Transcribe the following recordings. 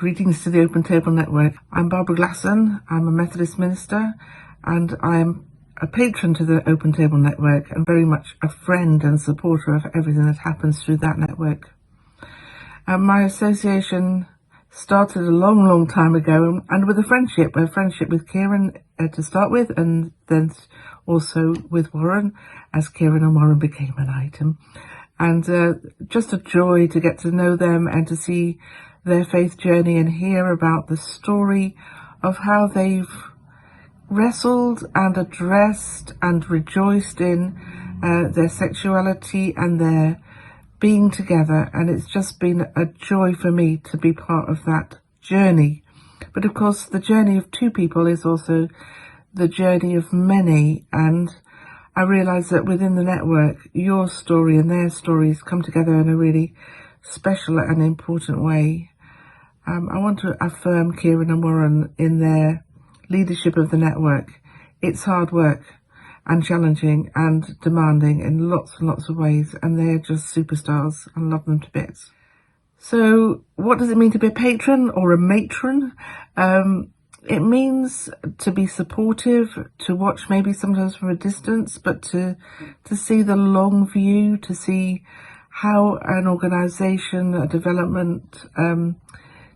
Greetings to the Open Table Network. I'm Barbara Glasson. I'm a Methodist minister and I'm a patron to the Open Table Network and very much a friend and supporter of everything that happens through that network. My association started a long time ago and with a friendship with Kieran to start with, and then also with Warren as Kieran and Warren became an item. And just a joy to get to know them and to see their faith journey and hear about the story of how they've wrestled and addressed and rejoiced in their sexuality and their being together. And it's just been a joy for me to be part of that journey. But of course, the journey of two people is also the journey of many, and I realise that within the network, your story and their stories come together in a really special and important way. I want to affirm Kieran and Warren in their leadership of the network. It's hard work and challenging and demanding in lots and lots of ways, and they're just superstars. I love them to bits. So what does it mean to be a patron or a matron? It means to be supportive, to watch maybe sometimes from a distance, but to see the long view, to see how an organisation, a development,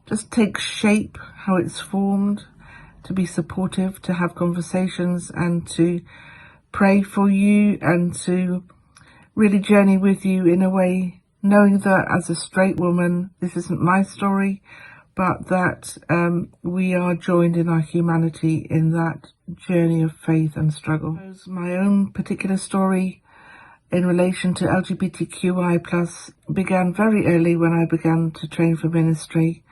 just takes shape, how it's formed, to be supportive, to have conversations and to pray for you and to really journey with you in a way, knowing that as a straight woman, this isn't my story, but that we are joined in our humanity in that journey of faith and struggle. My own particular story in relation to LGBTQI+ began very early when I began to train for ministry,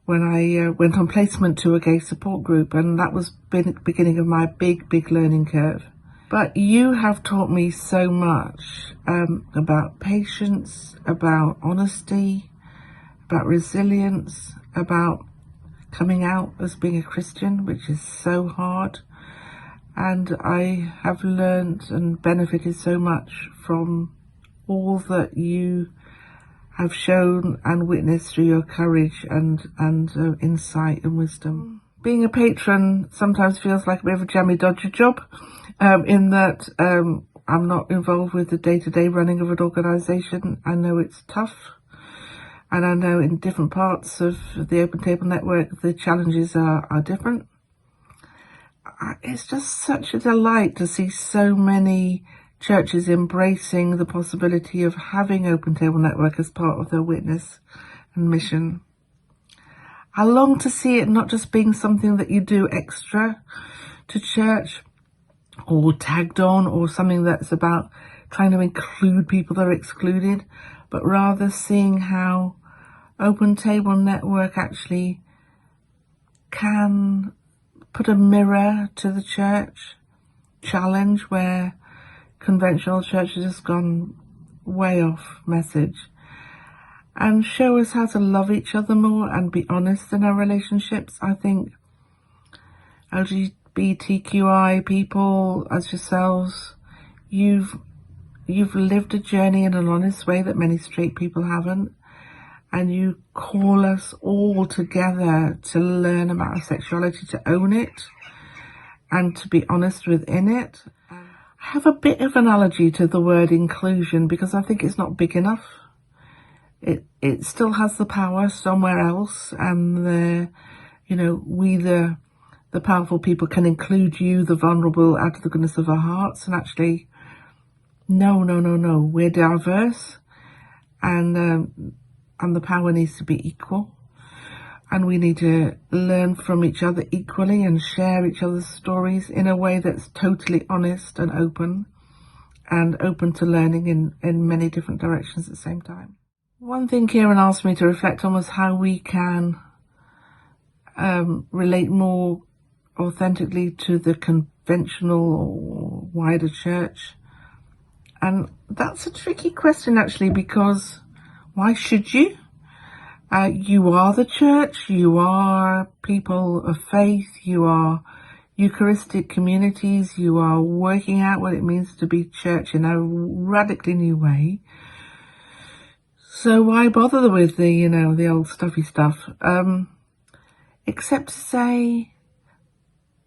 when I went on placement to a gay support group, and that was the beginning of my big learning curve. But you have taught me so much about patience, about honesty, about resilience, about coming out as being a Christian, which is so hard. And I have learned and benefited so much from all that you have shown and witnessed through your courage and insight and wisdom. Being a patron sometimes feels like a bit of a jammy dodger job, in that I'm not involved with the day-to-day running of an organisation. I know it's tough, and I know in different parts of the Open Table Network the challenges are different. It's just such a delight to see so many churches embracing the possibility of having Open Table Network as part of their witness and mission. I long to see it not just being something that you do extra to church or tagged on, or something that's about trying to include people that are excluded, but rather seeing how Open Table Network actually can put a mirror to the church, challenge where conventional churches has gone way off message, and show us how to love each other more and be honest in our relationships. I think LGBTQI people as yourselves, you've lived a journey in an honest way that many straight people haven't, and you call us all together to learn about our sexuality, to own it and to be honest within it. I have a bit of an allergy to the word inclusion because I think it's not big enough. It still has the power somewhere else, and we the powerful people can include you, the vulnerable, out of the goodness of our hearts. And actually, no, we're diverse, and the power needs to be equal, and we need to learn from each other equally and share each other's stories in a way that's totally honest and open to learning in many different directions at the same time. One thing Kieran asked me to reflect on was how we can relate more authentically to the conventional or wider church. And that's a tricky question, actually, because why should you? You are the church, you are people of faith, you are Eucharistic communities, you are working out what it means to be church in a radically new way. So why bother with the old stuffy stuff? except to say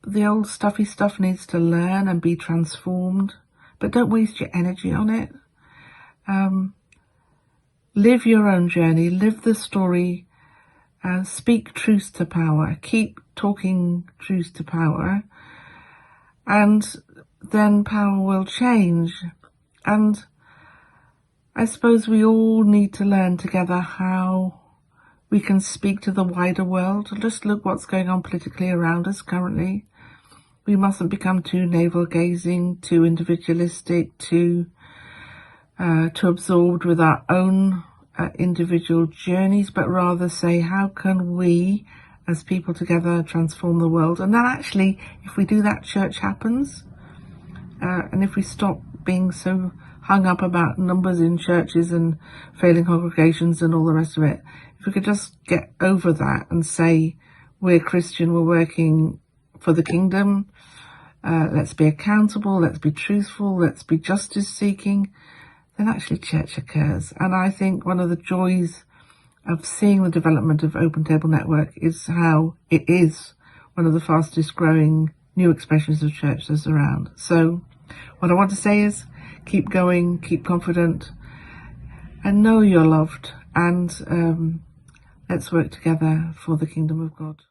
the old stuffy stuff needs to learn and be transformed, but don't waste your energy on it. Live your own journey, live the story, speak truth to power, keep talking truth to power, and then power will change. And I suppose we all need to learn together how we can speak to the wider world. Just look what's going on politically around us currently. We mustn't become too navel-gazing, too individualistic, too absorbed with our own individual journeys, but rather say, how can we as people together transform the world? And then actually, if we do that, church happens. And if we stop being so hung up about numbers in churches and failing congregations and all the rest of it, if we could just get over that and say, we're Christian, we're working for the kingdom, let's be accountable, let's be truthful, let's be justice seeking, then actually church occurs. And I think one of the joys of seeing the development of Open Table Network is how it is one of the fastest growing new expressions of church that's around. So what I want to say is, keep going, keep confident, and know you're loved, and let's work together for the kingdom of God.